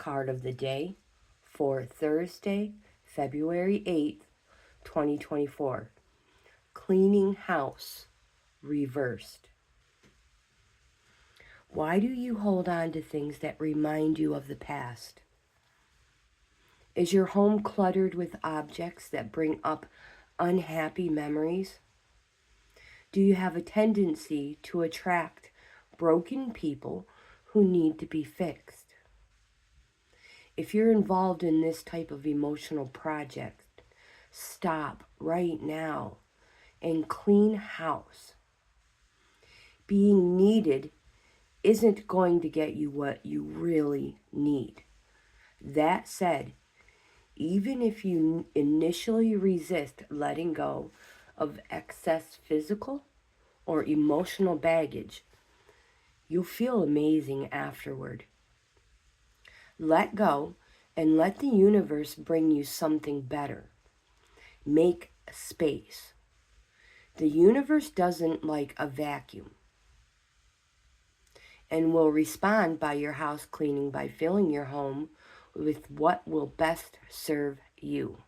card of the day for Thursday, February 8th, 2024. Cleaning house, reversed. Why do you hold on to things that remind you of the past? Is your home cluttered with objects that bring up unhappy memories? Do you have a tendency to attract broken people who need to be fixed? If you're involved in this type of emotional project, stop right now and clean house. Being needed isn't going to get you what you really need. That said, even if you initially resist letting go of excess physical or emotional baggage, you'll feel amazing afterward. Let go and let the universe bring you something better. Make space. The universe doesn't like a vacuum and will respond by your house cleaning by filling your home with what will best serve you.